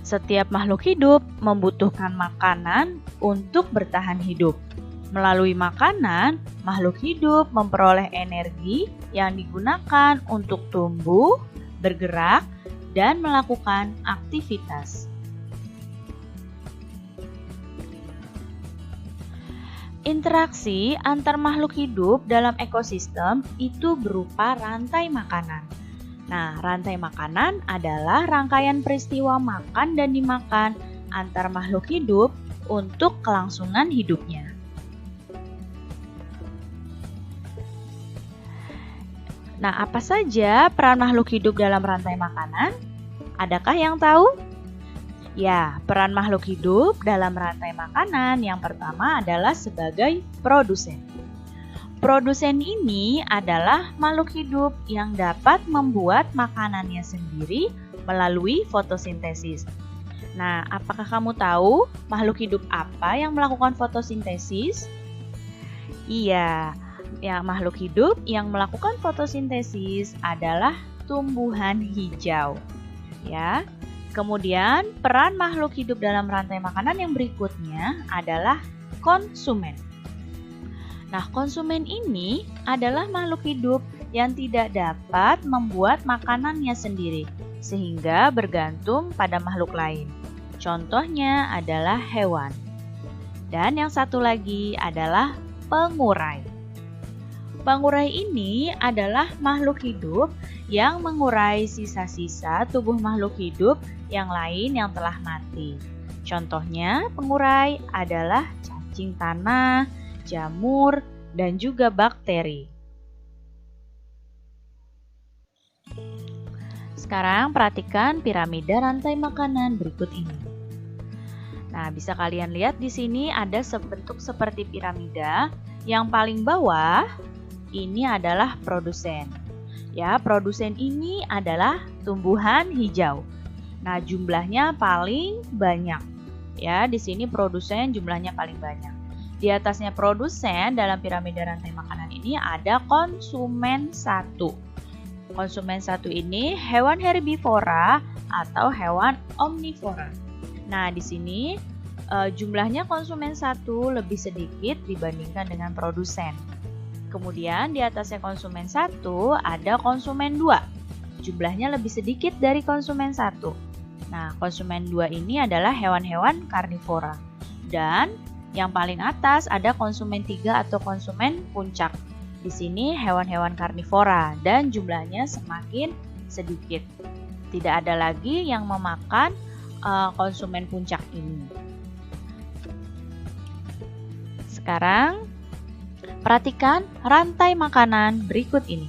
Setiap makhluk hidup membutuhkan makanan untuk bertahan hidup. Melalui makanan, makhluk hidup memperoleh energi yang digunakan untuk tumbuh, bergerak, dan melakukan aktivitas. Interaksi antar makhluk hidup dalam ekosistem itu berupa rantai makanan. Nah, rantai makanan adalah rangkaian peristiwa makan dan dimakan antar makhluk hidup untuk kelangsungan hidupnya. Nah, apa saja peran makhluk hidup dalam rantai makanan? Adakah yang tahu? Ya, peran makhluk hidup dalam rantai makanan yang pertama adalah sebagai produsen. Produsen ini adalah makhluk hidup yang dapat membuat makanannya sendiri melalui fotosintesis. Nah, apakah kamu tahu makhluk hidup apa yang melakukan fotosintesis? Iya, makhluk hidup yang melakukan fotosintesis adalah tumbuhan hijau. Ya. Kemudian, peran makhluk hidup dalam rantai makanan yang berikutnya adalah konsumen. Nah, konsumen ini adalah makhluk hidup yang tidak dapat membuat makanannya sendiri, sehingga bergantung pada makhluk lain. Contohnya adalah hewan. Dan yang satu lagi adalah pengurai. Pengurai ini adalah makhluk hidup yang mengurai sisa-sisa tubuh makhluk hidup yang lain yang telah mati. Contohnya, pengurai adalah cacing tanah, jamur, dan juga bakteri. Sekarang perhatikan piramida rantai makanan berikut ini. Nah, bisa kalian lihat di sini ada bentuk seperti piramida. Yang paling bawah ini adalah produsen. Ya, produsen ini adalah tumbuhan hijau. Nah, jumlahnya paling banyak. Ya, di sini produsen jumlahnya paling banyak. Di atasnya produsen dalam piramida rantai makanan ini ada konsumen satu. Konsumen satu ini hewan herbivora atau hewan omnivora. Nah, di sini jumlahnya konsumen satu lebih sedikit dibandingkan dengan produsen. Kemudian di atasnya konsumen satu ada konsumen dua. Jumlahnya lebih sedikit dari konsumen satu. Nah, konsumen dua ini adalah hewan-hewan karnivora. Dan yang paling atas ada konsumen tiga atau konsumen puncak. Di sini hewan-hewan karnivora dan jumlahnya semakin sedikit. Tidak ada lagi yang memakan konsumen puncak ini. Sekarang perhatikan rantai makanan berikut ini.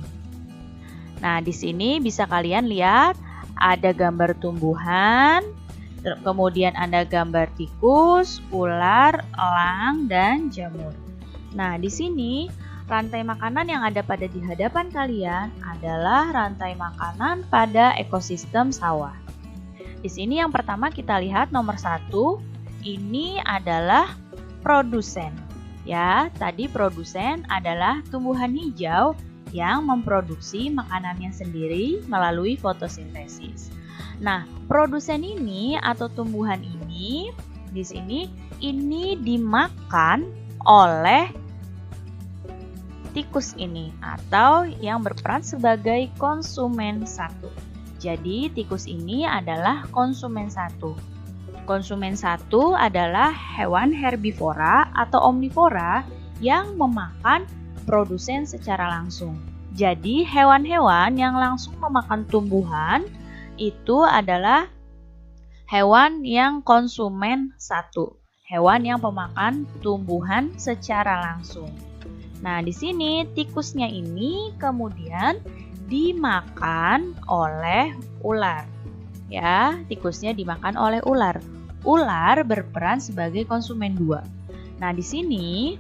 Nah, di sini bisa kalian lihat ada gambar tumbuhan, kemudian ada gambar tikus, ular, elang, dan jamur. Nah, di sini rantai makanan yang ada pada di hadapan kalian adalah rantai makanan pada ekosistem sawah. Di sini yang pertama kita lihat nomor 1, ini adalah produsen. Ya, tadi produsen adalah tumbuhan hijau yang memproduksi makanannya sendiri melalui fotosintesis. Nah, produsen ini atau tumbuhan ini di sini ini dimakan oleh tikus ini atau yang berperan sebagai konsumen satu. Jadi, tikus ini adalah konsumen satu. Konsumen satu adalah hewan herbivora atau omnivora yang memakan produsen secara langsung. Jadi, hewan-hewan yang langsung memakan tumbuhan itu adalah hewan yang konsumen satu. Hewan yang pemakan tumbuhan secara langsung. Nah, di sini tikusnya ini kemudian dimakan oleh ular. Ya, tikusnya dimakan oleh ular. Ular berperan sebagai konsumen 2. Nah, di sini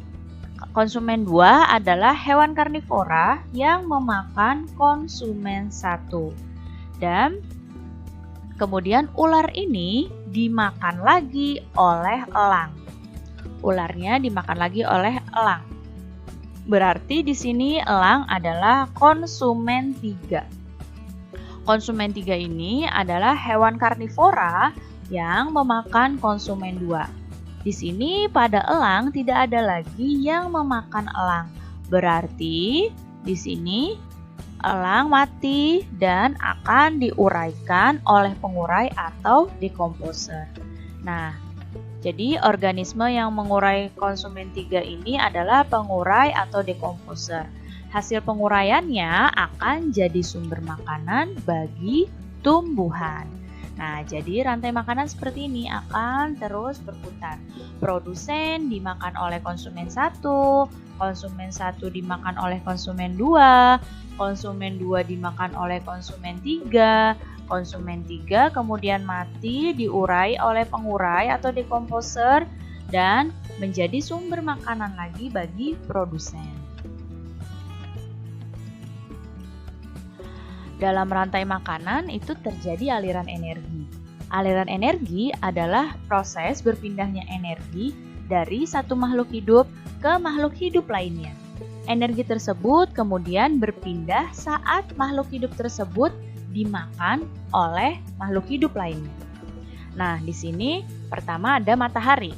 konsumen 2 adalah hewan karnivora yang memakan konsumen 1. Dan kemudian ular ini dimakan lagi oleh elang. Ularnya dimakan lagi oleh elang. Berarti di sini elang adalah konsumen 3. Konsumen 3 ini adalah hewan karnivora yang memakan konsumen 2. Di sini pada elang tidak ada lagi yang memakan elang. Berarti di sini elang mati dan akan diuraikan oleh pengurai atau dekomposer. Nah, jadi organisme yang mengurai konsumen 3 ini adalah pengurai atau dekomposer. Hasil penguraiannya akan jadi sumber makanan bagi tumbuhan. Nah, jadi rantai makanan seperti ini akan terus berputar. Produsen dimakan oleh konsumen 1, konsumen 1 dimakan oleh konsumen 2, konsumen 2 dimakan oleh konsumen 3, konsumen 3 kemudian mati diurai oleh pengurai atau dekomposer dan menjadi sumber makanan lagi bagi produsen. Dalam rantai makanan itu terjadi aliran energi. Aliran energi adalah proses berpindahnya energi dari satu makhluk hidup ke makhluk hidup lainnya. Energi tersebut kemudian berpindah saat makhluk hidup tersebut dimakan oleh makhluk hidup lainnya. Nah, di sini pertama ada matahari.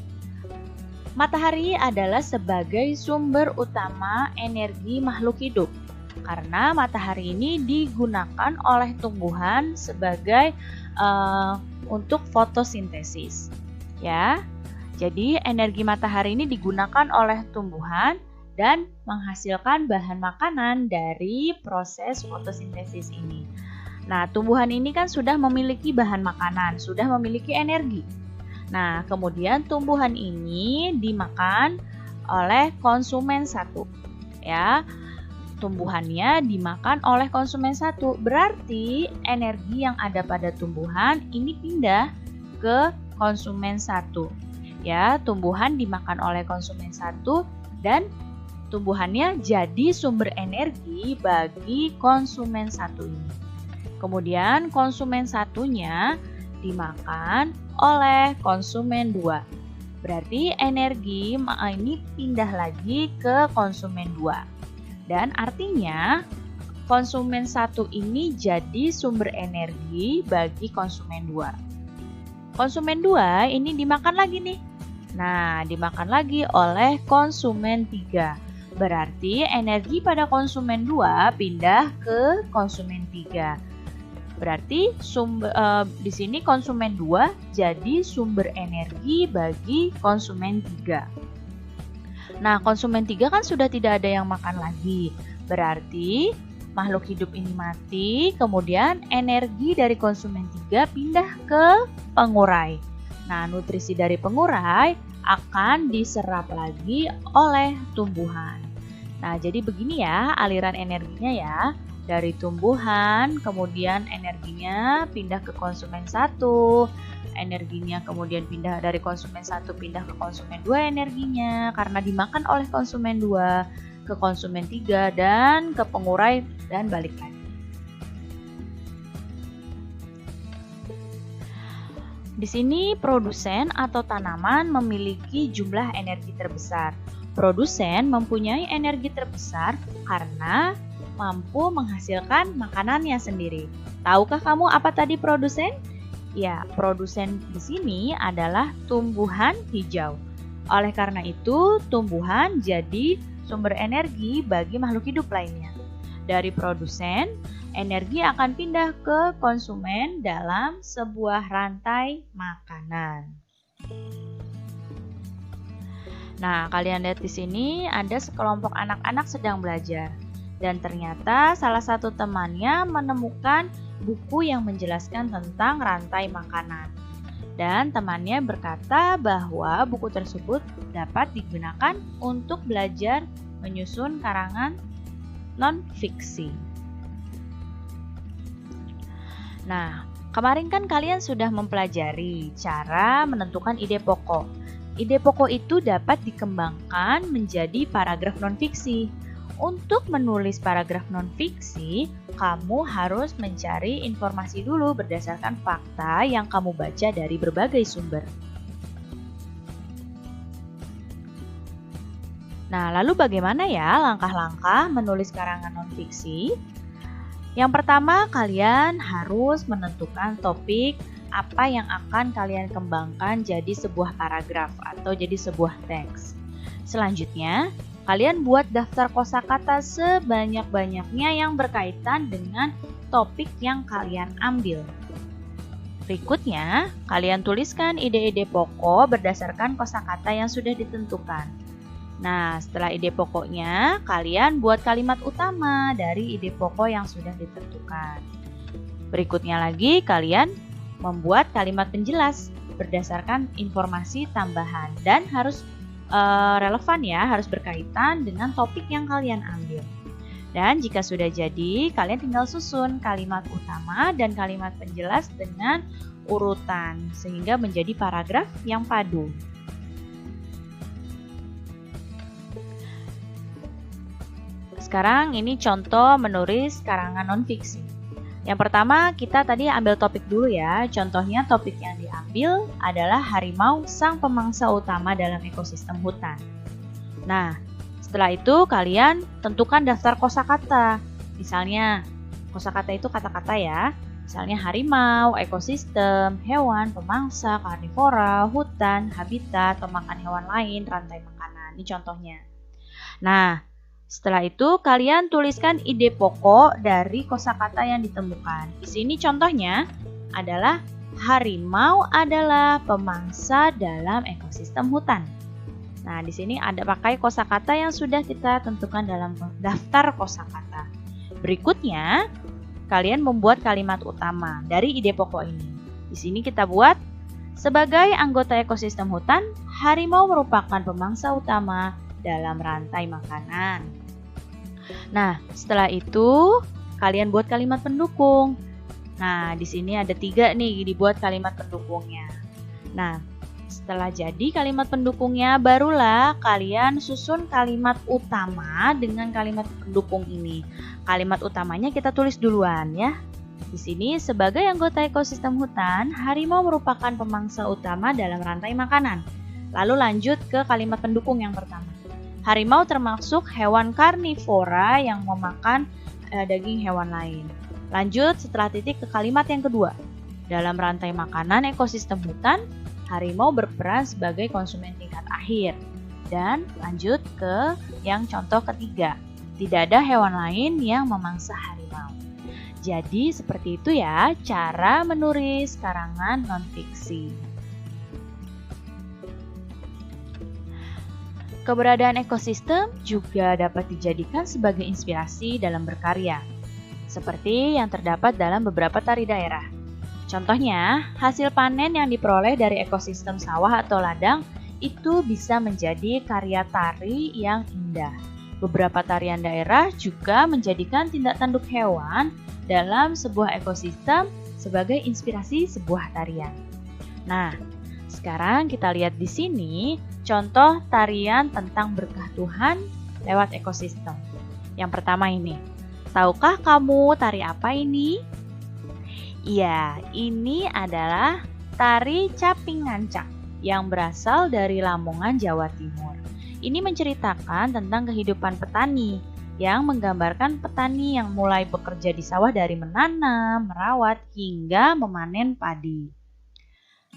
Matahari adalah sebagai sumber utama energi makhluk hidup. Karena matahari ini digunakan oleh tumbuhan sebagai untuk fotosintesis, ya. Jadi energi matahari ini digunakan oleh tumbuhan dan menghasilkan bahan makanan dari proses fotosintesis ini. Nah, tumbuhan ini kan sudah memiliki bahan makanan, sudah memiliki energi. Nah, kemudian tumbuhan ini dimakan oleh konsumen 1, ya. Tumbuhannya dimakan oleh konsumen 1. Berarti energi yang ada pada tumbuhan ini pindah ke konsumen 1. Ya, tumbuhan dimakan oleh konsumen 1 dan tumbuhannya jadi sumber energi bagi konsumen 1 ini. Kemudian konsumen 1-nya dimakan oleh konsumen 2. Berarti energi ini pindah lagi ke konsumen 2. Dan artinya konsumen 1 ini jadi sumber energi bagi konsumen 2. Konsumen 2 ini dimakan lagi nih. Nah, dimakan lagi oleh konsumen 3. Berarti energi pada konsumen 2 pindah ke konsumen 3. Berarti di sini konsumen 2 jadi sumber energi bagi konsumen 3. Nah, konsumen 3 kan sudah tidak ada yang makan lagi. Berarti makhluk hidup ini mati, kemudian energi dari konsumen 3 pindah ke pengurai. Nah, nutrisi dari pengurai akan diserap lagi oleh tumbuhan. Nah, jadi begini ya aliran energinya ya. Dari tumbuhan, kemudian energinya pindah ke konsumen 1, energinya kemudian pindah dari konsumen 1 pindah ke konsumen 2 energinya karena dimakan oleh konsumen 2 ke konsumen 3 dan ke pengurai dan balik lagi. Di sini produsen atau tanaman memiliki jumlah energi terbesar. Produsen mempunyai energi terbesar karena mampu menghasilkan makanannya sendiri. Tahukah kamu apa tadi produsen? Ya, produsen di sini adalah tumbuhan hijau. Oleh karena itu, tumbuhan jadi sumber energi bagi makhluk hidup lainnya. Dari produsen, energi akan pindah ke konsumen dalam sebuah rantai makanan. Nah, kalian lihat di sini ada sekelompok anak-anak sedang belajar. Dan ternyata salah satu temannya menemukan buku yang menjelaskan tentang rantai makanan. Dan temannya berkata bahwa buku tersebut dapat digunakan untuk belajar menyusun karangan non-fiksi. Nah, kemarin kan kalian sudah mempelajari cara menentukan ide pokok. Ide pokok itu dapat dikembangkan menjadi paragraf non-fiksi. Untuk menulis paragraf non-fiksi, kamu harus mencari informasi dulu berdasarkan fakta yang kamu baca dari berbagai sumber. Nah, lalu bagaimana ya langkah-langkah menulis karangan non-fiksi? Yang pertama, kalian harus menentukan topik apa yang akan kalian kembangkan jadi sebuah paragraf atau jadi sebuah teks. Selanjutnya, kalian buat daftar kosakata sebanyak-banyaknya yang berkaitan dengan topik yang kalian ambil. Berikutnya, kalian tuliskan ide-ide pokok berdasarkan kosakata yang sudah ditentukan. Nah, setelah ide pokoknya, kalian buat kalimat utama dari ide pokok yang sudah ditentukan. Berikutnya lagi, kalian membuat kalimat penjelas berdasarkan informasi tambahan dan harus relevan ya, harus berkaitan dengan topik yang kalian ambil. Dan jika sudah jadi, kalian tinggal susun kalimat utama dan kalimat penjelas dengan urutan sehingga menjadi paragraf yang padu. Sekarang ini contoh menulis karangan non-fiksi. Yang pertama, kita tadi ambil topik dulu ya. Contohnya topik yang diambil adalah harimau sang pemangsa utama dalam ekosistem hutan. Nah, setelah itu kalian tentukan daftar kosakata. Misalnya, kosakata itu kata-kata ya. Misalnya harimau, ekosistem, hewan, pemangsa, karnivora, hutan, habitat, pemakan hewan lain, rantai makanan. Ini contohnya. Nah, setelah itu, kalian tuliskan ide pokok dari kosakata yang ditemukan. Di sini contohnya adalah harimau adalah pemangsa dalam ekosistem hutan. Nah, di sini ada pakai kosakata yang sudah kita tentukan dalam daftar kosakata. Berikutnya, kalian membuat kalimat utama dari ide pokok ini. Di sini kita buat, sebagai anggota ekosistem hutan, harimau merupakan pemangsa utama dalam rantai makanan. Nah, setelah itu kalian buat kalimat pendukung. Nah, di sini ada 3 nih dibuat kalimat pendukungnya. Nah, setelah jadi kalimat pendukungnya, barulah kalian susun kalimat utama dengan kalimat pendukung ini. Kalimat utamanya kita tulis duluan ya. Di sini sebagai anggota ekosistem hutan, harimau merupakan pemangsa utama dalam rantai makanan. Lalu lanjut ke kalimat pendukung yang pertama. Harimau termasuk hewan karnivora yang memakan daging hewan lain. Lanjut setelah titik ke kalimat yang kedua. Dalam rantai makanan ekosistem hutan, harimau berperan sebagai konsumen tingkat akhir. Dan lanjut ke yang contoh ketiga. Tidak ada hewan lain yang memangsa harimau. Jadi seperti itu ya cara menulis karangan non-fiksi. Keberadaan ekosistem juga dapat dijadikan sebagai inspirasi dalam berkarya, seperti yang terdapat dalam beberapa tari daerah. Contohnya, hasil panen yang diperoleh dari ekosistem sawah atau ladang itu bisa menjadi karya tari yang indah. Beberapa tarian daerah juga menjadikan tindak tanduk hewan dalam sebuah ekosistem sebagai inspirasi sebuah tarian. Nah, sekarang kita lihat di sini contoh tarian tentang berkah Tuhan lewat ekosistem. Yang pertama ini, tahukah kamu tari apa ini? Iya, ini adalah tari Caping Ngancak yang berasal dari Lamongan, Jawa Timur. Ini menceritakan tentang kehidupan petani yang menggambarkan petani yang mulai bekerja di sawah dari menanam, merawat, hingga memanen padi.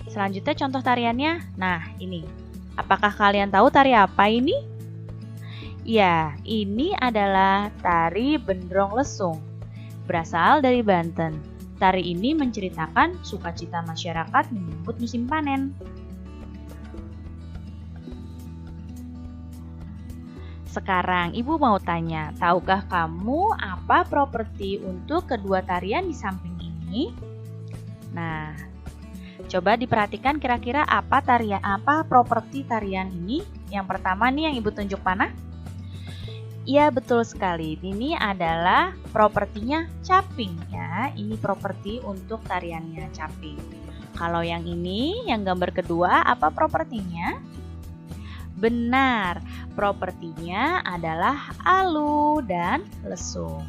Selanjutnya contoh tariannya, nah ini. Apakah kalian tahu tari apa ini? Ya, ini adalah tari Bendrong Lesung, berasal dari Banten. Tari ini menceritakan sukacita masyarakat menyambut musim panen. Sekarang Ibu mau tanya, tahukah kamu apa properti untuk kedua tarian di samping ini? Nah, coba diperhatikan kira-kira apa properti tarian ini. Yang pertama nih yang Ibu tunjuk panah. Iya, betul sekali. Ini adalah propertinya caping ya. Ini properti untuk tariannya caping. Kalau yang ini, yang gambar kedua, apa propertinya? Benar, propertinya adalah alu dan lesung.